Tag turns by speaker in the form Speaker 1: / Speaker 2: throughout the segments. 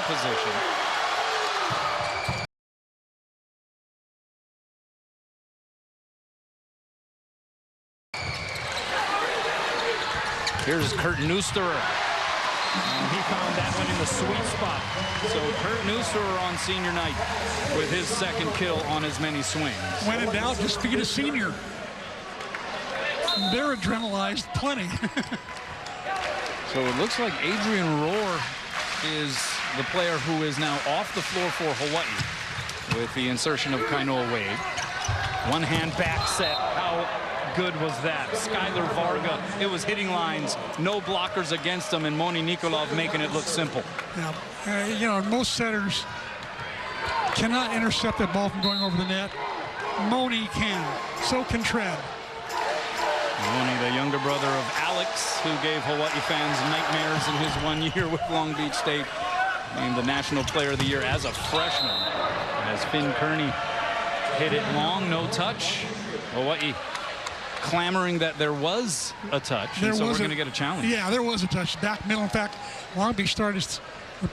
Speaker 1: position. Here's Kurt Neusterer. And he found that one in the sweet spot. So Kurt Neusterer on senior night with his second kill on as many swings.
Speaker 2: When in doubt, just beat a senior. They're adrenalized plenty.
Speaker 1: So it looks like Adrian Rohr is the player who is now off the floor for Hawaii with the insertion of Kainoa Wade. One hand back set. How good was that? Skylar Varga, it was hitting lines, no blockers against him, and Moni Nikolov making it look simple.
Speaker 2: Yeah, you know, most setters cannot intercept that ball from going over the net. Moni can, so can Tread.
Speaker 1: Moni, the younger brother of Alex, who gave Hawaii fans nightmares in his 1 year with Long Beach State, named the National Player of the Year as a freshman. As Finn Kearney hit it long, no touch. Hawaii clamoring that there was a touch, and so we're going to get a challenge.
Speaker 2: Yeah, there was a touch back middle. In fact, Long Beach the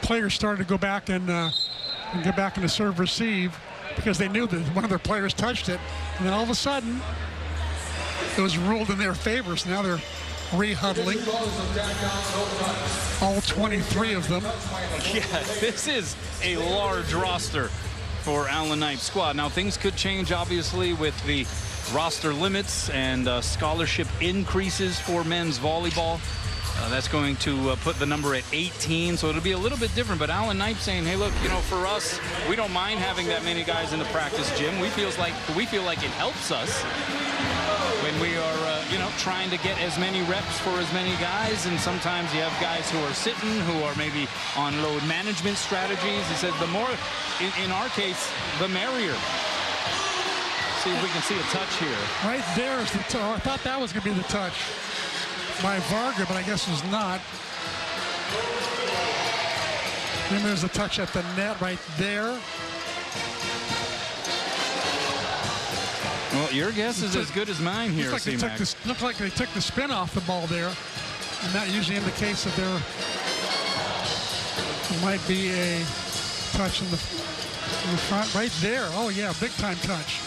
Speaker 2: players started to go back and get back into serve receive because they knew that one of their players touched it, and then all of a sudden it was ruled in their favor. So now they're re-huddling, all 23 of them.
Speaker 1: Yeah, this is a large roster for Allen Knight's squad. Now things could change obviously with the roster limits and scholarship increases for men's volleyball. That's going to put the number at 18, so it'll be a little bit different. But Allen Knight saying, hey, look, you know, for us, we don't mind having that many guys in the practice gym. We feel like it helps us when we are, you know, trying to get as many reps for as many guys. And sometimes you have guys who are sitting, who are maybe on load management strategies. He said the more, in our case, the merrier. See if we can see a touch here.
Speaker 2: Right there is the touch. I thought that was going to be the touch by Varga, but I guess it's not. Then there's a touch at the net right there.
Speaker 1: Well, your guess is as good as mine here, C-Mac.
Speaker 2: Looked like they took the spin off the ball there, and that usually indicates that there might be a touch in the front right there. Oh yeah, big time touch.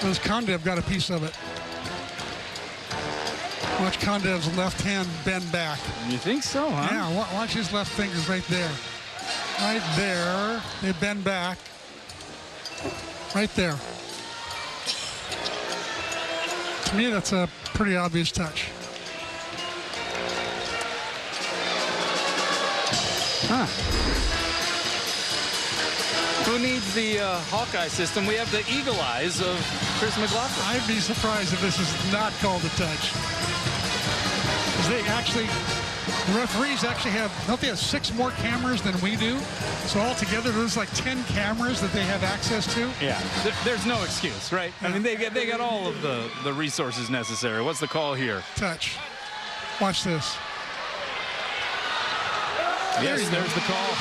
Speaker 2: Those Kondev got a piece of it. Watch Kondev's left hand bend back.
Speaker 1: You think so, huh?
Speaker 2: Yeah, watch his left fingers right there. Right there. They bend back. Right there. To me, that's a pretty obvious touch.
Speaker 1: Huh. Who needs the Hawkeye system? We have the eagle eyes of Chris McLaughlin.
Speaker 2: I'd be surprised if this is not called a touch. Because they actually, the referees actually have, don't they have 6 more cameras than we do? So altogether, there's like 10 cameras that they have access to.
Speaker 1: Yeah, there's no excuse, right? Yeah. I mean, they got all of the resources necessary. What's the call here?
Speaker 2: Touch. Watch this.
Speaker 1: Yes, there's the call.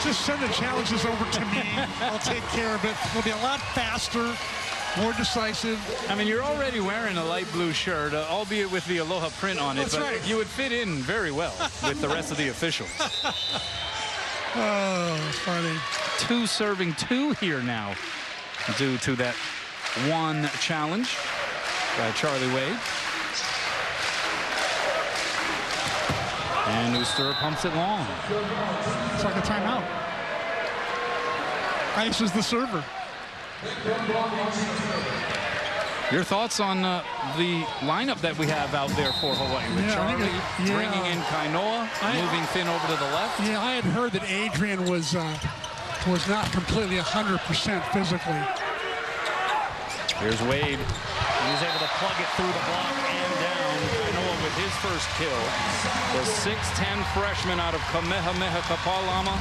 Speaker 2: Just send the challenges over to me. I'll take care of it. It'll be a lot faster, more decisive.
Speaker 1: I mean, you're already wearing a light blue shirt, albeit with the Aloha print on it.
Speaker 2: That's
Speaker 1: but
Speaker 2: right.
Speaker 1: You would fit in very well with the rest of the officials.
Speaker 2: Oh, funny.
Speaker 1: 2 serving 2 here now due to that one challenge by Charlie Wade. And Neusterer pumps it long.
Speaker 2: It's like a timeout. Ice is the server.
Speaker 1: Your thoughts on the lineup that we have out there for Hawaii? With Charlie bringing in Kainoa, moving Finn over to the left.
Speaker 2: Yeah, I had heard that Adrian was not completely 100% physically.
Speaker 1: Here's Wade. He's able to plug it through the block and down. Kainoa with his first kill. The 6'10" freshman out of Kamehameha Kapalama,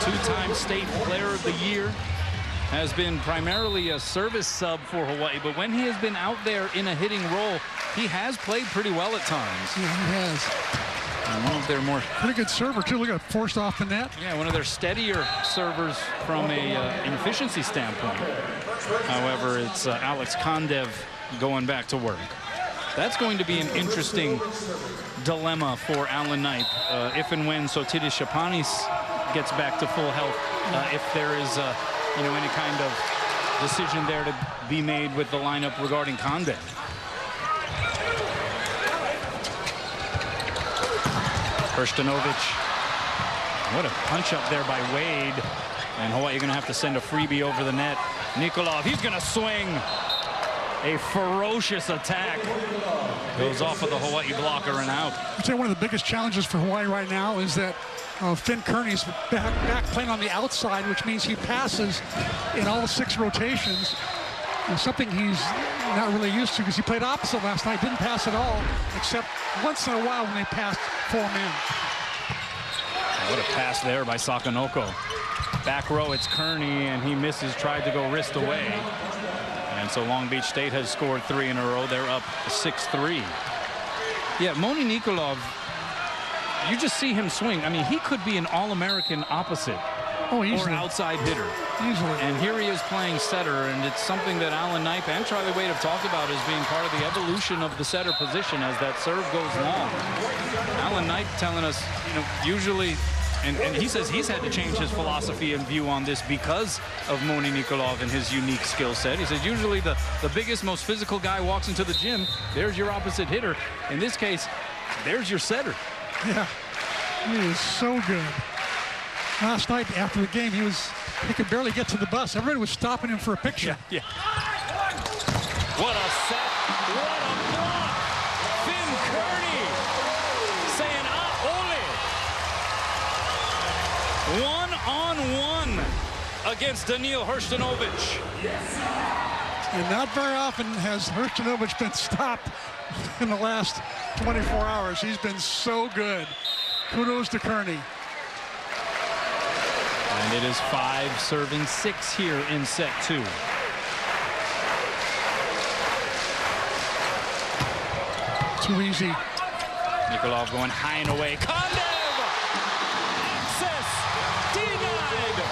Speaker 1: 2-time state player of the year. Has been primarily a service sub for Hawaii, but when he has been out there in a hitting role, he has played pretty well at times.
Speaker 2: Yeah, he has.
Speaker 1: And one of their more
Speaker 2: pretty good server too. Look at it, forced off the net.
Speaker 1: Yeah, one of their steadier servers from an efficiency standpoint. However, it's Alex Kondev going back to work. That's going to be an interesting dilemma for Alan Knipe if and when Sotirios Chapanis gets back to full health. If there is, any kind of decision there to be made with the lineup regarding Conde. Hrstanovic. What a punch up there by Wade. And Hawaii going to have to send a freebie over the net. Nikolov, he's going to swing. A ferocious attack. Goes off of the Hawaii blocker and out.
Speaker 2: I'd say one of the biggest challenges for Hawaii right now is that Finn Kearney's back playing on the outside, which means he passes in all 6 rotations. And something he's not really used to because he played opposite last night. Didn't pass at all, except once in a while when they passed 4 men.
Speaker 1: What a pass there by Sakanoko. Back row, it's Kearney, and he misses, tried to go wrist away. And so Long Beach State has scored 3 in a row. They're up 6-3. Yeah, Moni Nikolov, you just see him swing. I mean, he could be an All-American opposite or outside hitter.
Speaker 2: Easily.
Speaker 1: And here he is playing setter, and it's something that Alan Knipe and Charlie Wade have talked about as being part of the evolution of the setter position as that serve goes long. Alan Knipe telling us, usually, and he says he's had to change his philosophy and view on this because of Moni Nikolov and his unique skill set. He says usually the biggest, most physical guy walks into the gym, there's your opposite hitter. In this case, there's your setter.
Speaker 2: Yeah, he is so good. Last night after the game, he could barely get to the bus. Everybody was stopping him for a picture.
Speaker 1: Yeah. What a set. What a block. Finn Kearney saying, ole. 1-on-1 against Daniil Hrstanovic.
Speaker 2: And not very often has Hrstanovic been stopped in the last 24 hours. He's been so good. Kudos to Kearney.
Speaker 1: And it is 5-6 here in set 2.
Speaker 2: Too easy.
Speaker 1: Nikolov going high and away. Kondev! Access denied!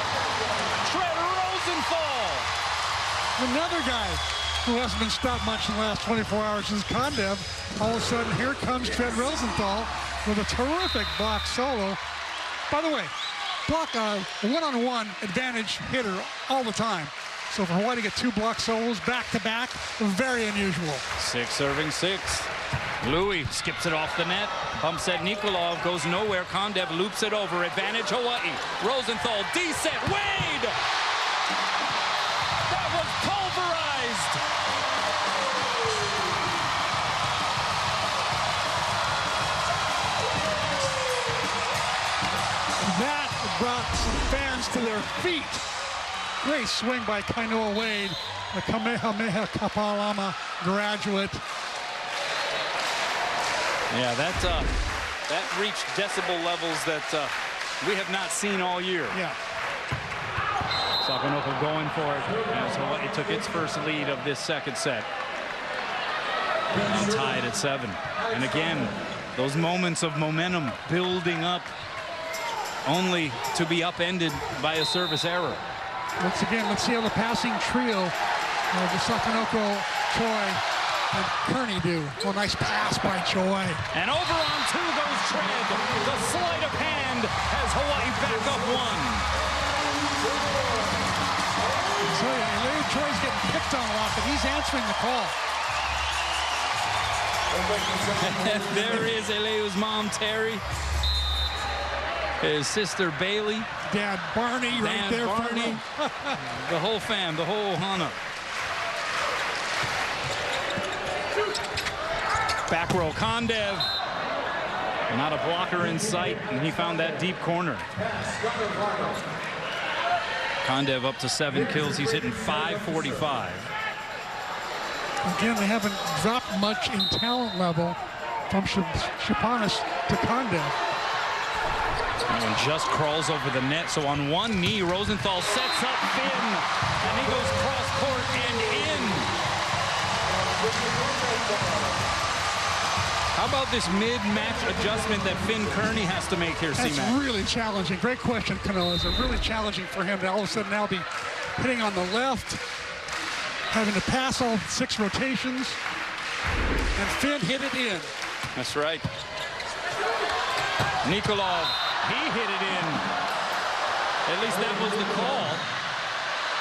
Speaker 1: Trent Rosenthal!
Speaker 2: Another guy who hasn't been stopped much in the last 24 hours is Kondev. All of a sudden, here comes Trent Rosenthal with a terrific block solo. By the way, block a one-on-one advantage hitter all the time. So for Hawaii to get 2 block solos back-to-back, very unusual.
Speaker 1: 6-6. Louis skips it off the net. Bumps at Nikolov, goes nowhere. Kondev loops it over. Advantage Hawaii. Rosenthal, D-set, Wade! That was pulverized!
Speaker 2: That brought some fans to their feet. Great swing by Kainoa Wade, the Kamehameha Kapalama graduate.
Speaker 1: Yeah, that reached decibel levels that we have not seen all year.
Speaker 2: Yeah.
Speaker 1: Sakanoko going for it as Hawaii took its first lead of this second set. Now tied at 7. And again, those moments of momentum building up only to be upended by a service error.
Speaker 2: Once again, let's see how the passing trio of the Sakanoko, Choi, and Kearney do. Oh, nice pass by Choi.
Speaker 1: And over on 2 goes Tread. The sleight of hand has Hawaii back up 1.
Speaker 2: So yeah, Eleu Choi's getting picked on a lot, but he's answering the call.
Speaker 1: There is Eleu's mom, Terry. His sister, Bailey.
Speaker 2: Dad, Barney, right there.
Speaker 1: Barney. The whole fam, the whole Hana. Back row, Kondev. Not a blocker in sight, and he found that deep corner. Kondev up to 7 kills. He's hitting .545.
Speaker 2: Again, they haven't dropped much in talent level from Chapanis to Kondev.
Speaker 1: That one just crawls over the net. So on one knee, Rosenthal sets up Finn, and he goes cross court and in. How about this mid-match adjustment that Finn Kearney has to make here, C-Mac?
Speaker 2: That's really challenging. Great question, Kanoa. It's really challenging for him to all of a sudden now be hitting on the left, having to pass all 6 rotations, and Finn hit it in.
Speaker 1: That's right. Nikolov, he hit it in. At least that was the call.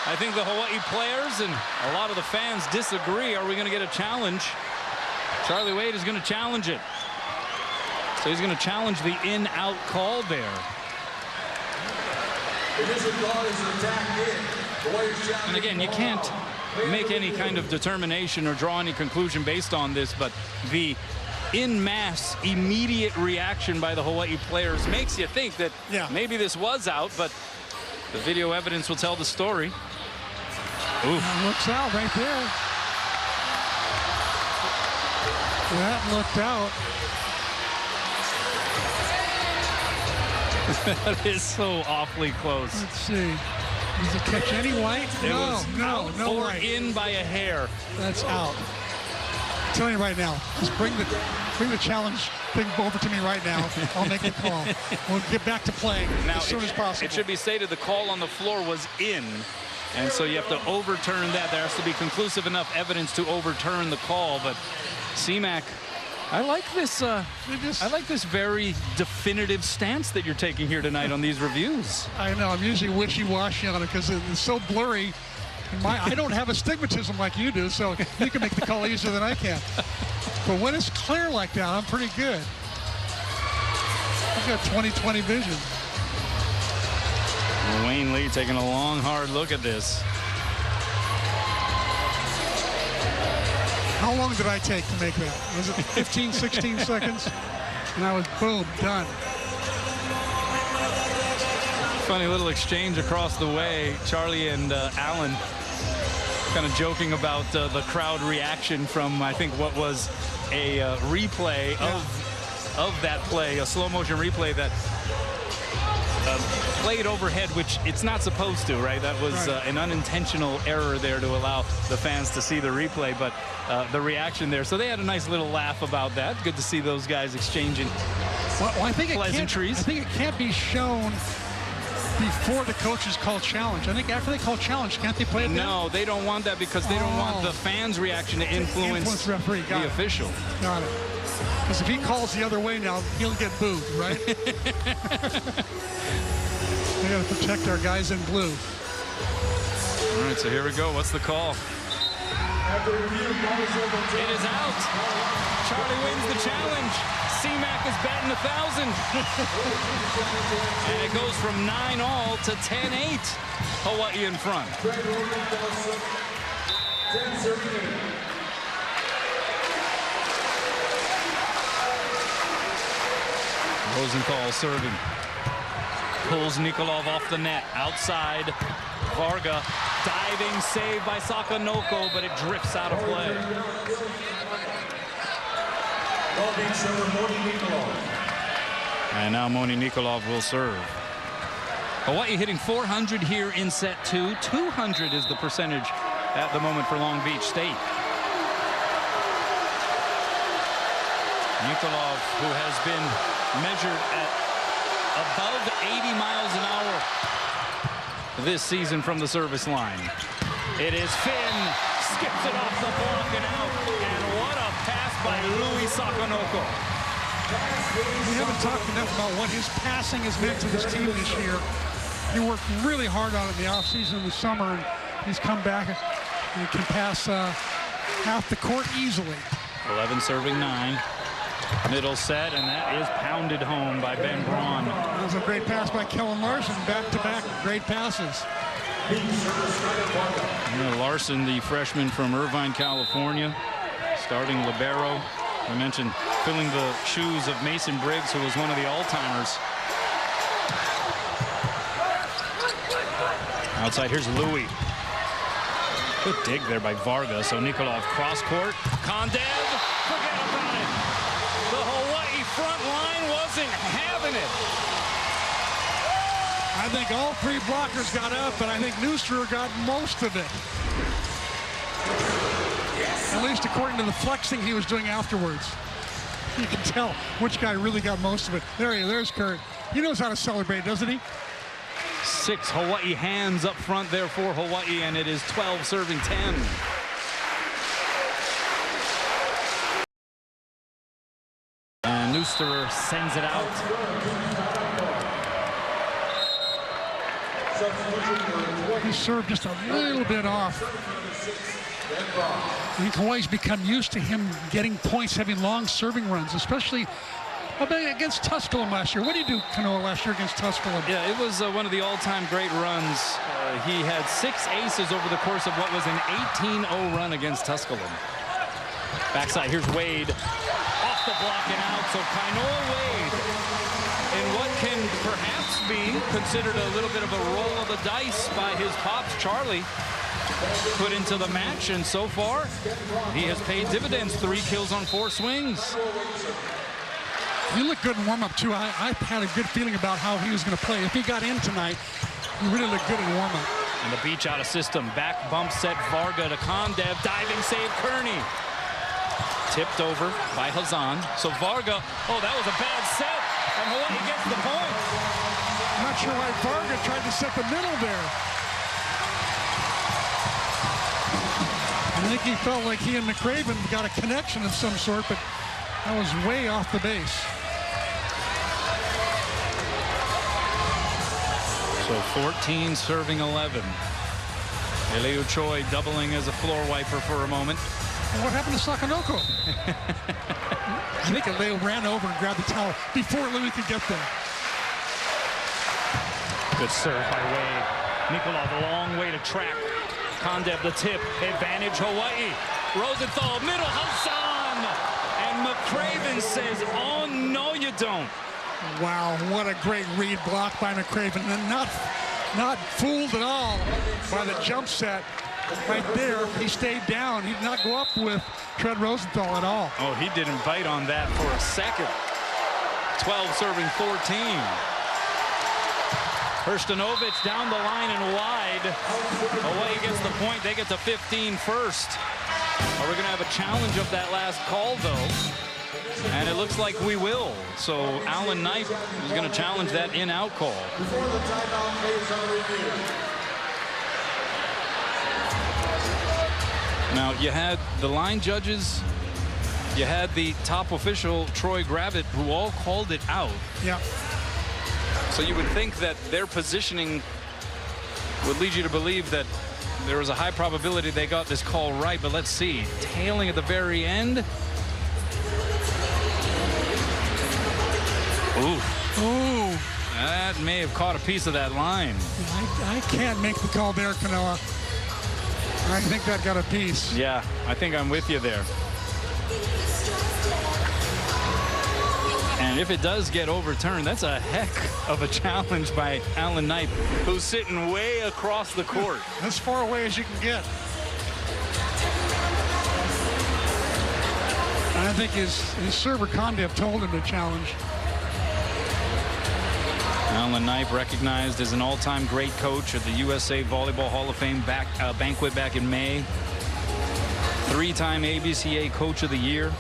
Speaker 1: I think the Hawaii players and a lot of the fans disagree. Are we going to get a challenge? Charlie Wade is going to challenge it. So he's going to challenge the in-out call there. And again, you can't make any kind of determination or draw any conclusion based on this, but the in mass immediate reaction by the Hawaii players makes you think that maybe this was out, but the video evidence will tell the story.
Speaker 2: Looks out right there. That looked out.
Speaker 1: That is so awfully close.
Speaker 2: Let's see. Does it catch any white? No
Speaker 1: or
Speaker 2: white.
Speaker 1: In by a hair.
Speaker 2: That's out. I'm telling you right now, just bring the challenge thing over to me right now. I'll make the call. We'll get back to playing as soon as possible.
Speaker 1: It should be stated the call on the floor was in, and so you have to overturn that. There has to be conclusive enough evidence to overturn the call. But CMAC, I like this. I like this very definitive stance that you're taking here tonight on these reviews.
Speaker 2: I know. I'm usually wishy-washy on it because it's so blurry. I don't have astigmatism like you do, so you can make the call easier than I can. But when it's clear like that, I'm pretty good. I've got 20/20 vision.
Speaker 1: Wayne Lee taking a long, hard look at this.
Speaker 2: How long did I take to make that? Was it 15, 16 seconds? And I was, boom, done.
Speaker 1: Funny little exchange across the way. Charlie and Alan kind of joking about the crowd reaction from, I think, what was a replay of that play, a slow motion replay that played overhead, which it's not supposed to, right? That was an unintentional error there to allow the fans to see the replay, but the reaction there. So they had a nice little laugh about that. Good to see those guys exchanging pleasantries.
Speaker 2: I think it can't be shown before the coaches call challenge. I think after they call challenge, can't they play it then?
Speaker 1: No, they don't want that because they don't want the fans' reaction to influence
Speaker 2: referee.
Speaker 1: the official.
Speaker 2: Got it. Because if he calls the other way now, he'll get booed, right? We got to protect our guys in blue.
Speaker 1: All right, so here we go. What's the call? It is out. Charlie wins the challenge. CMAC is batting 1,000. And it goes from 9-all to 10-8. Hawaii in front. Rosenthal serving. Pulls Nikolov off the net. Outside. Varga. Diving save by Sakanoko, but it drifts out of play. And now Moni Nikolov will serve. Hawaii hitting 400 here in set 2. 200 is the percentage at the moment for Long Beach State. Nikolov, who has been measured at above 80 miles an hour this season from the service line. It is Finn, skips it off the block and out, and what a pass by Louis Sakanoko.
Speaker 2: We haven't talked enough about what his passing has meant to this team this year. He worked really hard on it in the offseason in the summer, and he's come back and can pass half the court easily.
Speaker 1: 11 serving 9. Middle set, and that is pounded home by Ben Braun.
Speaker 2: That was a great pass by Kellen Larson, back-to-back great passes.
Speaker 1: Larson, the freshman from Irvine, California, starting libero. I mentioned filling the shoes of Mason Briggs, who was one of the all-timers. Outside, here's Louis. Good dig there by Varga. So Nikolov cross-court. Kondev, forget about it. The Hawaii front line wasn't having it.
Speaker 2: I think all three blockers got up, but I think Neustrer got most of it. At least according to the flexing he was doing afterwards. You can tell which guy really got most of it. There's Kurt. He knows how to celebrate, doesn't he?
Speaker 1: 6 Hawaii hands up front there for Hawaii, and it is 12 serving 10. Lusterer sends it out.
Speaker 2: He served just a little bit off. I think Hawaii's become used to him getting points, having long serving runs, especially against Tusculum last year. What did you do, Kanoa, last year against Tusculum?
Speaker 1: Yeah, it was one of the all-time great runs. He had 6 aces over the course of what was an 18-0 run against Tusculum. Backside, here's Wade. Off the block and out, so Kanoa Wade in what can perhaps be considered a little bit of a roll of the dice by his pops, Charlie, put into the match, and so far he has paid dividends. 3 kills on 4 swings.
Speaker 2: He looked good in warm-up too. I had a good feeling about how he was going to play. If he got in tonight, he really looked good in warm-up.
Speaker 1: And the beach out of system. Back bump set Varga to Kondev. Diving save Kearney. Tipped over by Hazan. So Varga, oh, that was a bad set. And Hawaii gets the point.
Speaker 2: I'm not sure why Varga tried to set the middle there. I think he felt like he and McCraven got a connection of some sort, but that was way off the base.
Speaker 1: So 14 serving 11. Eliu Choi doubling as a floor wiper for a moment.
Speaker 2: And what happened to Sakanoko? I think Eliu ran over and grabbed the towel before Louis could get there.
Speaker 1: Good serve by Wade. Nikolov a long way to track. Kondev the tip. Advantage Hawaii. Rosenthal middle. Hassan. And McCraven says, oh, no, you don't.
Speaker 2: Wow, what a great read block by McCraven. And not fooled at all by the jump set right there. He stayed down. He did not go up with Tread Rosenthal at all.
Speaker 1: Oh, he didn't bite on that for a second. 12 serving 14. Hrstanovic down the line and wide. Hawaii gets the point. They get to 15 first. Are we going to have a challenge of that last call, though? And it looks like we will. So Alan Knight is going to challenge that in-out call. Now, you had the line judges, you had the top official, Troy Gravitt, who all called it out.
Speaker 2: Yeah.
Speaker 1: So you would think that their positioning would lead you to believe that there was a high probability they got this call right, but let's see. Tailing at the very end. Ooh. That may have caught a piece of that line.
Speaker 2: I can't make the call there, Kanoa. I think that got a piece.
Speaker 1: Yeah, I think I'm with you there. And if it does get overturned, that's a heck of a challenge by Alan Knight, who's sitting way across the court.
Speaker 2: As far away as you can get. I think his server Kondev told him to challenge.
Speaker 1: Alan Knight, recognized as an all-time great coach at the USA Volleyball Hall of Fame banquet back in May. 3-time ABCA Coach of the Year.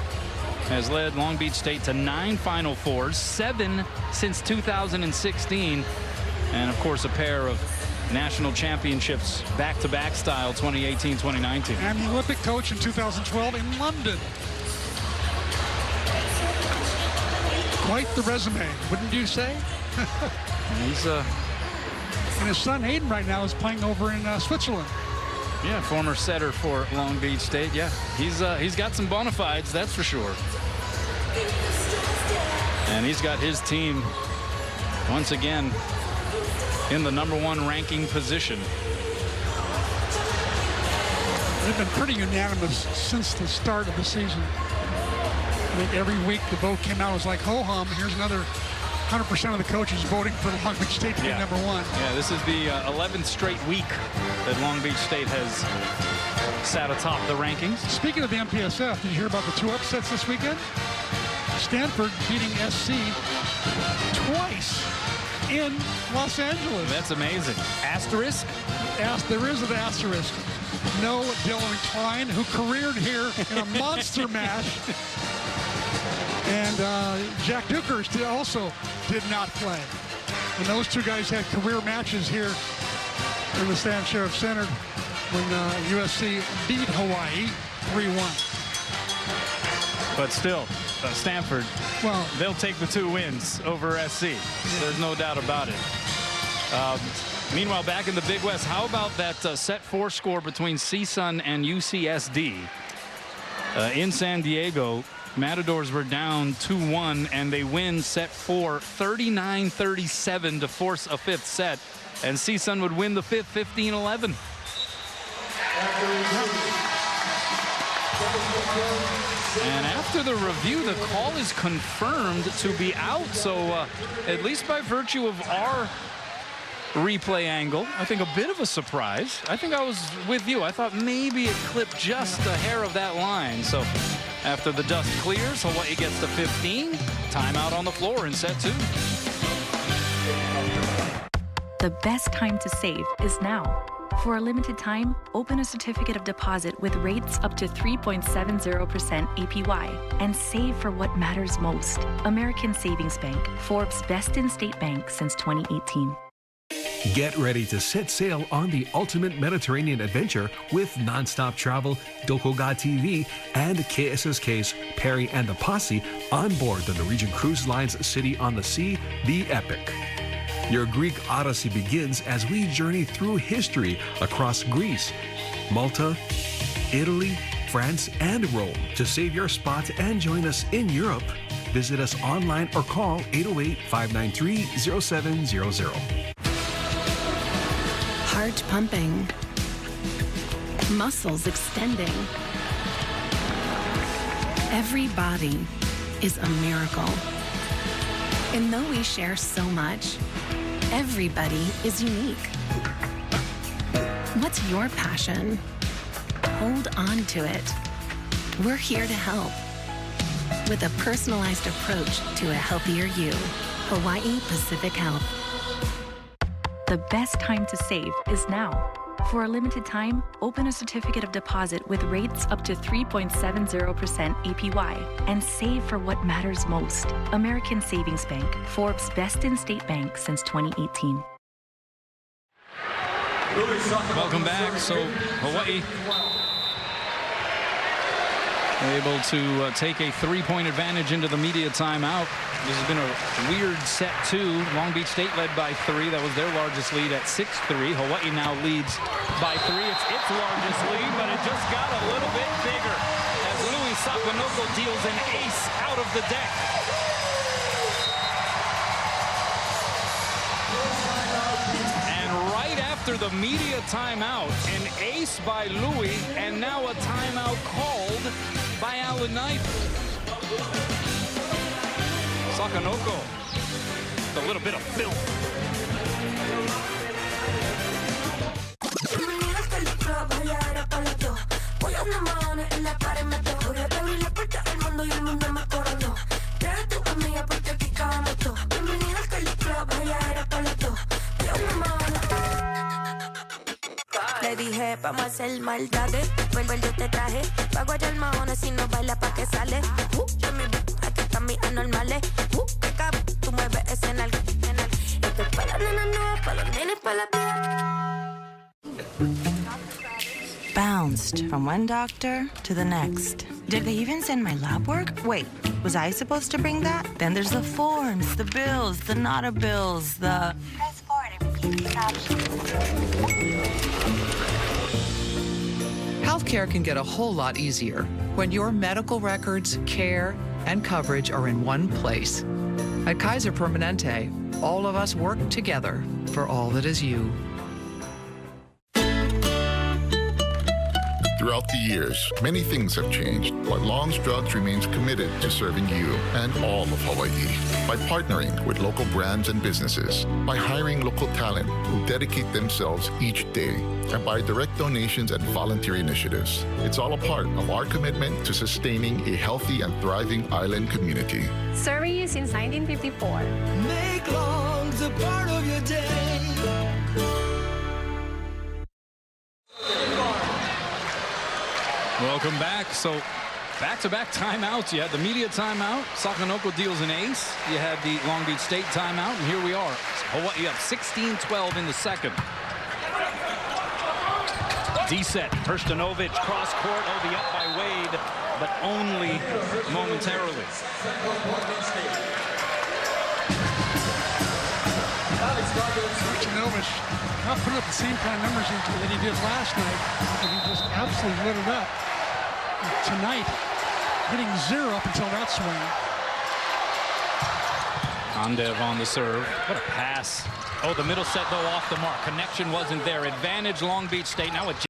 Speaker 1: Has led Long Beach State to 9 Final Fours, 7 since 2016, and of course a pair of national championships back-to-back style, 2018-2019.
Speaker 2: And the Olympic coach in 2012 in London. Quite the resume, wouldn't you say?
Speaker 1: He's
Speaker 2: and his son Hayden right now is playing over in Switzerland.
Speaker 1: Yeah, former setter for Long Beach State. Yeah, he's got some bona fides, that's for sure. And he's got his team once again in the #1 ranking position.
Speaker 2: They've been pretty unanimous since the start of the season. I think every week the vote came out, it was like ho-hum. Here's another 100% of the coaches voting for Long Beach State to be #1.
Speaker 1: Yeah, this is the 11th straight week that Long Beach State has sat atop the rankings.
Speaker 2: Speaking of the MPSF, did you hear about the 2 upsets this weekend? Stanford beating SC twice in Los Angeles.
Speaker 1: That's amazing. Asterisk?
Speaker 2: There is an asterisk. No Dylan Klein, who careered here in a monster match. And Jack Dukers also did not play. And those 2 guys had career matches here in the Stan Sheriff Center when USC beat Hawaii 3-1.
Speaker 1: But still, Stanford,
Speaker 2: Well,
Speaker 1: they'll take the 2 wins over SC. There's no doubt about it. Meanwhile, back in the Big West, how about that set 4 score between CSUN and UCSD? In San Diego, Matadors were down 2-1, and they win set 4, 39-37 to force a 5th set. And CSUN would win the 5th, 15-11. And after the review, the call is confirmed to be out. So at least by virtue of our replay angle, I think a bit of a surprise. I think I was with you. I thought maybe it clipped just a hair of that line. So after the dust clears, Hawaii gets to 15. Timeout on the floor in set 2.
Speaker 3: The best time to save is now. For a limited time, open a certificate of deposit with rates up to 3.70% APY and save for what matters most. American Savings Bank, Forbes' best in-state bank since 2018.
Speaker 4: Get ready to set sail on the ultimate Mediterranean adventure with nonstop travel, Dokoga TV, and KSSK's Perry and the Posse on board the Norwegian Cruise Line's City on the Sea, The Epic. Your Greek odyssey begins as we journey through history across Greece, Malta, Italy, France, and Rome. To save your spot and join us in Europe, visit us online or call 808-593-0700.
Speaker 5: Heart pumping, muscles extending. Every body is a miracle. And though we share so much, everybody is unique. What's your passion? Hold on to it. We're here to help with a personalized approach to a healthier you. Hawaii Pacific Health.
Speaker 3: The best time to save is now. For a limited time, open a certificate of deposit with rates up to 3.70% APY and save for what matters most. American Savings Bank, Forbes' best in-state bank since 2018.
Speaker 1: Welcome back. So Hawaii able to take a 3-point advantage into the media timeout. This has been a weird set 2. Long Beach State led by 3. That was their largest lead at 6-3. Hawaii now leads by 3. It's its largest lead, but it just got a little bit bigger as Louis Sakanoko deals an ace out of the deck. After the media timeout, an ace by Louis, and now a timeout called by Alan Knight. Sakanoko, a little bit of filth.
Speaker 6: Le dije, vamos a hacer maldades. Vuelvo yo te traje. Pago allá el mahones si no baila pa' que sale. Aquí están mis anormales. Que cabrón, tú mueves ese nalga. Esto es pa' las nenas nuevas, pa' los nenes, pa' la
Speaker 7: Bounced from one doctor to the next. Did they even send my lab work? Wait, was I supposed to bring that? Then there's the forms, the bills, the nota bills, the... Press forward and repeat these options.
Speaker 8: Healthcare can get a whole lot easier when your medical records, care, and coverage are in one place. At Kaiser Permanente, all of us work together for all that is you.
Speaker 9: Throughout the years, many things have changed, but Long's Drugs remains committed to serving you and all of Hawaii by partnering with local brands and businesses, by hiring local talent who dedicate themselves each day, and by direct donations and volunteer initiatives. It's all a part of our commitment to sustaining a healthy and thriving island community.
Speaker 10: Serving you since 1954.
Speaker 11: Make Long's a part of your day.
Speaker 1: Welcome back. So back-to-back timeouts. You had the media timeout. Sakanoko deals an ace. You had the Long Beach State timeout. And here we are. Hawaii up 16-12 in the second. D-set. Herstanovic cross-court. Oh, the up by Wade. but only momentarily.
Speaker 2: Martinovich not putting up the same kind of numbers that he did last night, but he just absolutely lit it up. Tonight, hitting 0 up until that swing.
Speaker 1: Kondev on the serve. What a pass. Oh, the middle set, though, off the mark. Connection wasn't there. Advantage Long Beach State. Now with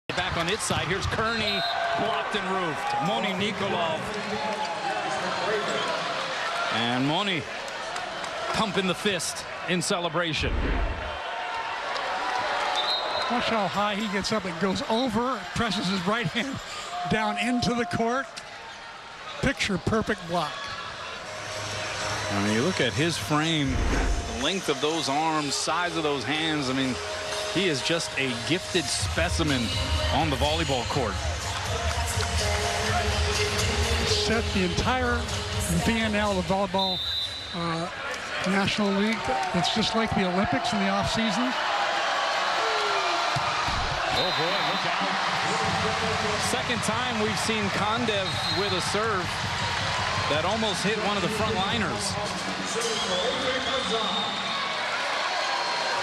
Speaker 1: back on its side. Here's Kearney, blocked and roofed. Moni Nikolov. And Moni pumping the fist in celebration.
Speaker 2: Watch how high he gets up and goes over, presses his right hand down into the court. Picture perfect block.
Speaker 1: I mean, you look at his frame, the length of those arms, size of those hands. I mean, he is just a gifted specimen on the volleyball court.
Speaker 2: Set the entire VNL, the volleyball National League. It's just like the Olympics in the off season.
Speaker 1: Oh boy, look out. Second time we've seen Kondev with a serve that almost hit one of the front liners.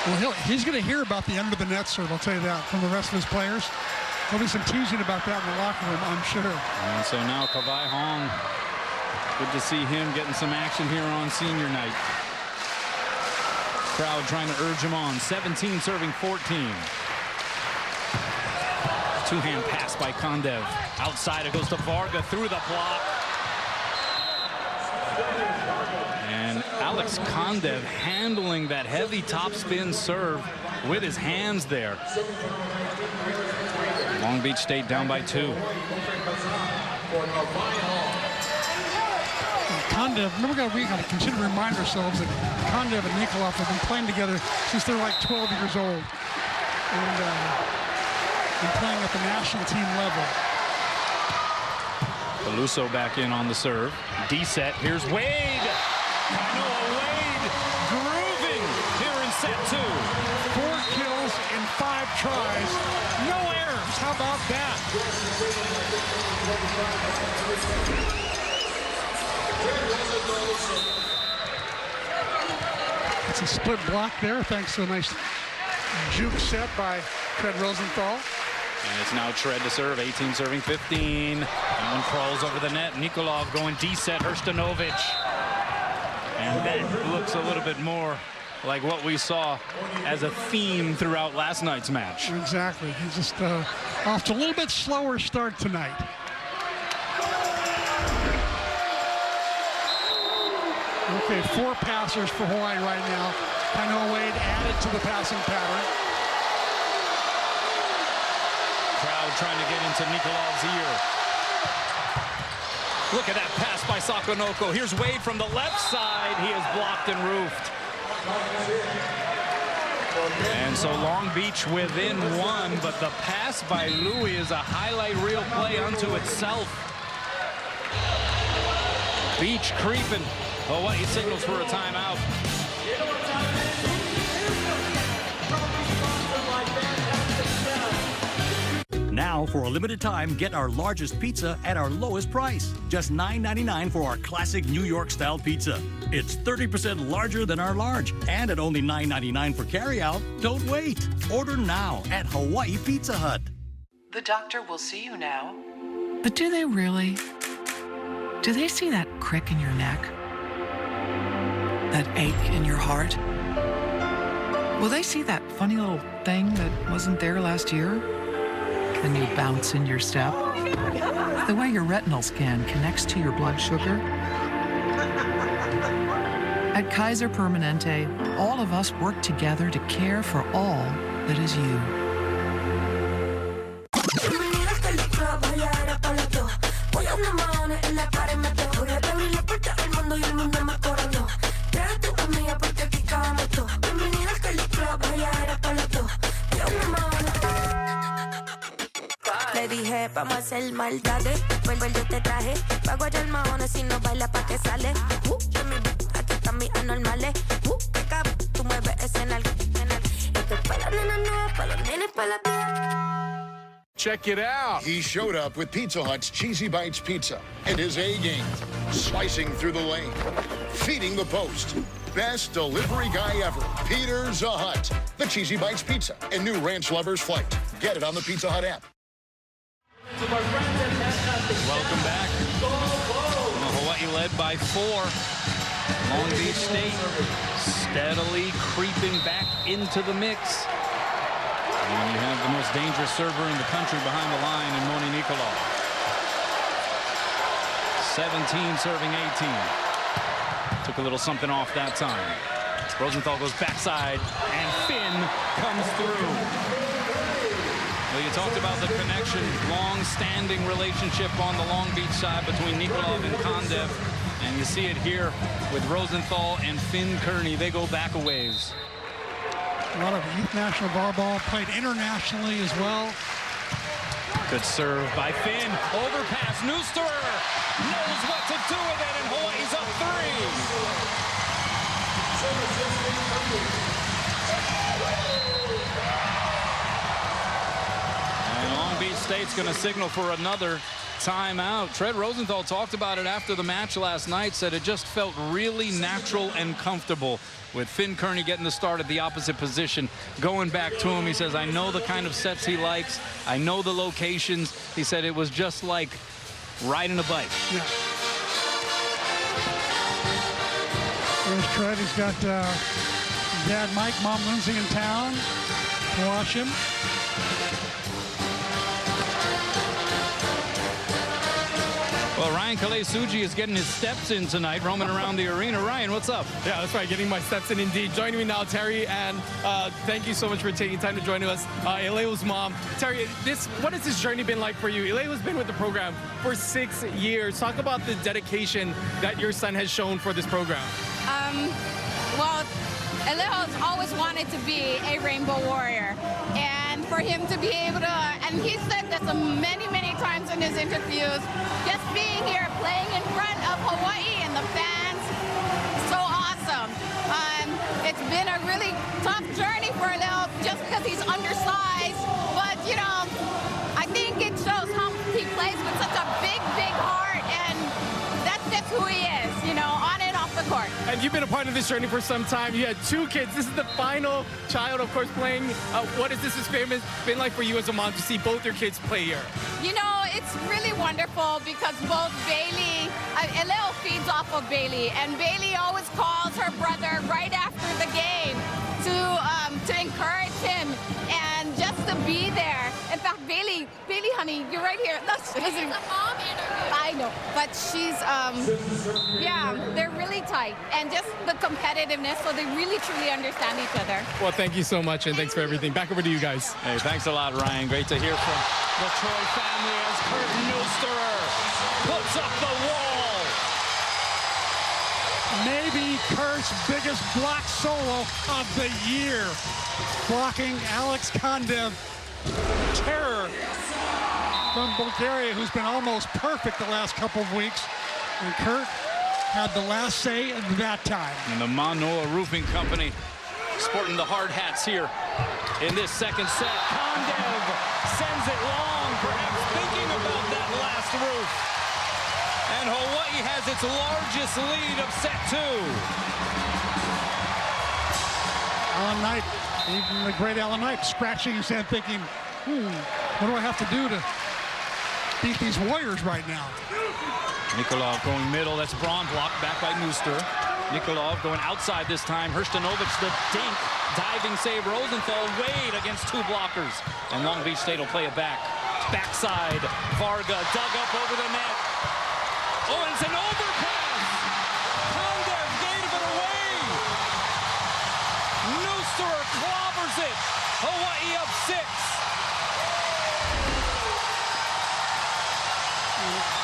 Speaker 2: Well, he's going to hear about the under the net serve, I'll tell you that, from the rest of his players. There'll be some teasing about that in the locker room, I'm sure.
Speaker 1: And so now Kawai Hong, good to see him getting some action here on senior night. Crowd trying to urge him on. 17 serving 14. Two-hand pass by Kondev. Outside it goes to Varga through the block. And Alex Kondev handling that heavy topspin serve with his hands there. Long Beach State down by 2.
Speaker 2: Kondev, remember we got to continue to remind ourselves that Kondev and Nikolov have been playing together since they're like 12 years old. And been playing at the national team level.
Speaker 1: Peluso back in on the serve. D-set. Here's Wade. Noah Wade grooving here in set 2.
Speaker 2: 4 kills in 5 tries. No errors. How about that? It's a split block there thanks to a nice juke set by Fred Rosenthal.
Speaker 1: And it's now Tread to serve, 18 serving 15. That one crawls over the net. Nikolov going D-set, Hrstanovic. And that looks a little bit more like what we saw as a theme throughout last night's match.
Speaker 2: Exactly. He's just off to a little bit slower start tonight. Okay, 4 passers for Hawaii right now. Kainoa Wade added to the passing pattern.
Speaker 1: Crowd trying to get into Nikolov's ear. Look at that pass by Sakonoko. Here's Wade from the left side. He is blocked and roofed. And so Long Beach within 1, but the pass by Louis is a highlight reel play unto itself. Beach creeping. Hawaii signals for a timeout.
Speaker 12: Now, for a limited time, get our largest pizza at our lowest price. Just $9.99 for our classic New York-style pizza. It's 30% larger than our large, and at only $9.99 for carryout. Don't wait. Order now at Hawaii Pizza Hut.
Speaker 8: The doctor will see you now. But do they really? Do they see that crick in your neck? That ache in your heart? Will they see that funny little thing that wasn't there last year? The new bounce in your step? The way your retinal scan connects to your blood sugar? At Kaiser Permanente, all of us work together to care for all that is you.
Speaker 6: Le dije, vamos a hacer maldades. Vuelve, yo te traje. Pago allá el mahones si no baila pa' que sale. Aquí están mis anormales. Que cabrón, tú mueves ese nalga. Esto es pa' las nenas nuevas, pa' los nenes, pa' la tía.
Speaker 13: Check it out. He showed up with Pizza Hut's Cheesy Bites Pizza and his A game. Slicing through the lane, feeding the post. Best delivery guy ever, Peter Zahut. The Cheesy Bites Pizza and new Ranch Lovers Flight. Get it on the Pizza Hut app.
Speaker 1: Welcome back. Hawaii led by 4. Long Beach State steadily creeping back into the mix. And you have the most dangerous server in the country behind the line in Moni Nikolov. 17 serving 18. Took a little something off that time. Rosenthal goes backside, and Finn comes through. Well, you talked about the connection, long-standing relationship on the Long Beach side between Nikolov and Kondev. And you see it here with Rosenthal and Finn Kearney. They go back a ways.
Speaker 2: A lot of youth national volleyball, played internationally as well.
Speaker 1: Good serve by Finn. Overpass. Neusterer knows what to do with it, and Hawaii's up 3. And Long Beach State's going to signal for another timeout. Tread Rosenthal talked about it after the match last night, said it just felt really natural and comfortable with Finn Kearney getting the start at the opposite position. Going back to him, he says, I know the kind of sets he likes. I know the locations. He said it was just like riding a bike.
Speaker 2: Yeah. There's Tread. He's got Dad Mike, Mom Lindsay in town to watch him.
Speaker 1: Well, Ryan Kalei-Suji is getting his steps in tonight, roaming around the arena. Ryan, what's up?
Speaker 14: Yeah, that's right, getting my steps in indeed. Joining me now, Terry, and thank you so much for taking time to join us. Eleo's mom. Terry, what has this journey been like for you? Eleo's been with the program for 6 years. Talk about the dedication that your son has shown for this program.
Speaker 15: Well, Eleo's always wanted to be a Rainbow Warrior. And for him to be able to, and he said that many, many times in his interviews, just being here, playing in front of Hawaii and the fans, so awesome. It's been a really tough journey for Eleo just because he's undersized. But, you know, I think it shows how he plays with such a big, big heart. And that's just who he is, you know, on and off the court.
Speaker 14: And you've been a part of this journey for some time. You had 2 kids. This is the final child, of course, playing. What has this experience been like for you as a mom to see both your kids play here?
Speaker 15: You know, it's really wonderful because both Bailey, Eleo feeds off of Bailey, and Bailey always calls her brother right after the game to encourage him and just to be there. In fact, Bailey, honey, you're right here. Listen, mom I know, but she's, yeah, they're really tight, and just the competitiveness, so they really truly understand each other.
Speaker 14: Well, thank you so much, and thanks for everything. Back over to you guys.
Speaker 1: Hey, thanks a lot, Ryan. Great to hear from the Troy family as Kurt Neusterer puts up the wall.
Speaker 2: Maybe Kurt's biggest block solo of the year. Blocking Alex Kondev. Terror from Bulgaria, who's been almost perfect the last couple of weeks. And Kurt had the last say at that time.
Speaker 1: And the Manoa Roofing Company sporting the hard hats here in this second set. Kondev sends it long, perhaps thinking about that last roof. And Hawaii has its largest lead of set 2.
Speaker 2: Alan Knight, even the great Alan Knight, scratching his head thinking, what do I have to do to beat these Warriors right now?
Speaker 1: Nikolov going middle. That's Braun blocked back by Neuster. Nikolov going outside this time. Hrstanovic, the dink. Diving save. Rosenthal Wade against 2 blockers. And Long Beach State will play it back. Backside. Varga dug up over the net. Oh, and it's an overpass. Kondev gave it away. Neuster clobbers it. Hawaii up 6.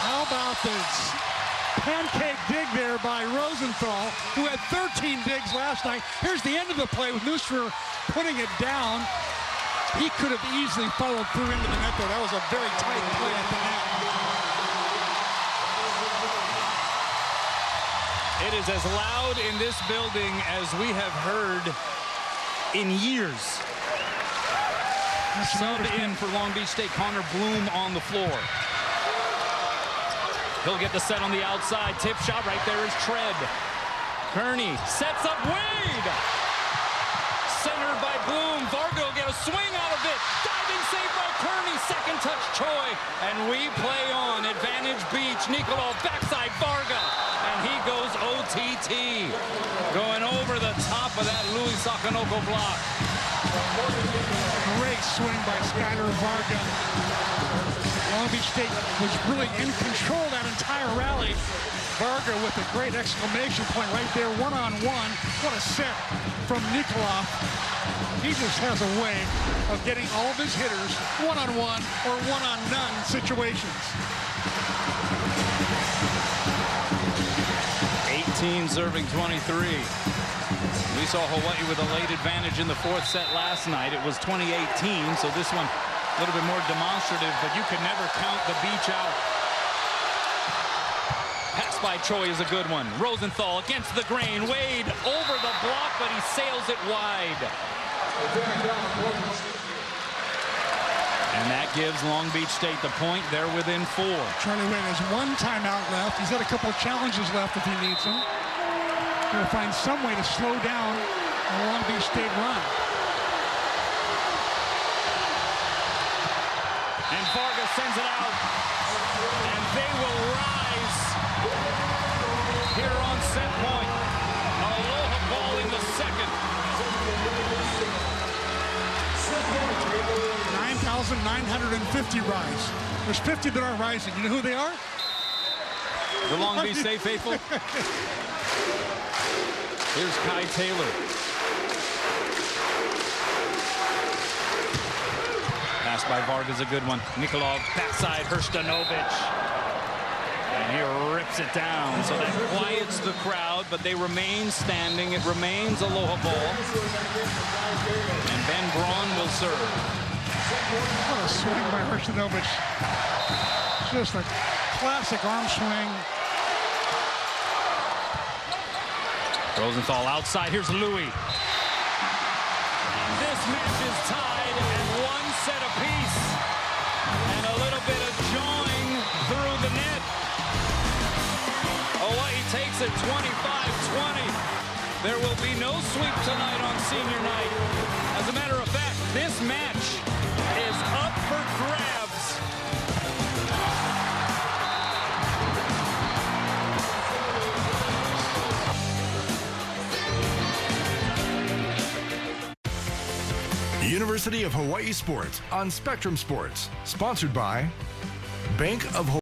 Speaker 2: How about this pancake dig there by Rosenthal, who had 13 digs last night. Here's the end of the play with Neuster putting it down. He could have easily followed through into the net, though. That was a very tight play at the net.
Speaker 1: It is as loud in this building as we have heard in years. Sub in for Long Beach State, Connor Bloom on the floor. He'll get the set on the outside. Tip shot right there is Tread. Kearney sets up Wade. Centered by Bloom. Varga will get a swing out of it. Diving save by Kearney. Second touch Choi. And we play on. Advantage Beach. Nikolov backside Varga. And he goes OTT. Going over the top of that Louis Sakanoko block.
Speaker 2: Great swing by Skylar Varga. Long Beach State was really in control that entire rally. Varga with a great exclamation point right there, one-on-one. What a set from Nikolov. He just has a way of getting all of his hitters one-on-one or one-on-none situations.
Speaker 1: 18 serving 23. We saw Hawaii with a late advantage in the fourth set last night. It was 2018, so this one a little bit more demonstrative, but you can never count the Beach out. Pass by Choi is a good one. Rosenthal against the grain. Wade over the block, but he sails it wide. And that gives Long Beach State the point. They're within 4.
Speaker 2: Charlie Wade has one timeout left. He's got a couple of challenges left if he needs them. Going to find some way to slow down the Long Beach State run.
Speaker 1: And Varga sends it out. And they will rise here on set point. Aloha ball in the second.
Speaker 2: 9,950 rise. There's 50 that aren't rising. You know who they are?
Speaker 1: The Long Beach State faithful. Here's Kai Taylor. Pass by Varga's a good one. Nikolov backside Hrstanovic. And he rips it down. So that quiets the crowd, but they remain standing. It remains Aloha ball. And Ben Braun will serve.
Speaker 2: What a swing by Hrstanovic. Just a classic arm swing.
Speaker 1: Rosenthal outside. Here's Louis. This match is tied at 1 set apiece. And a little bit of jawing through the net. Hawaii takes it 25-20. There will be no sweep tonight on senior night. As a matter of fact, this match is up for grabs.
Speaker 16: University of Hawaii Sports on Spectrum Sports. Sponsored by Bank of Hawaii.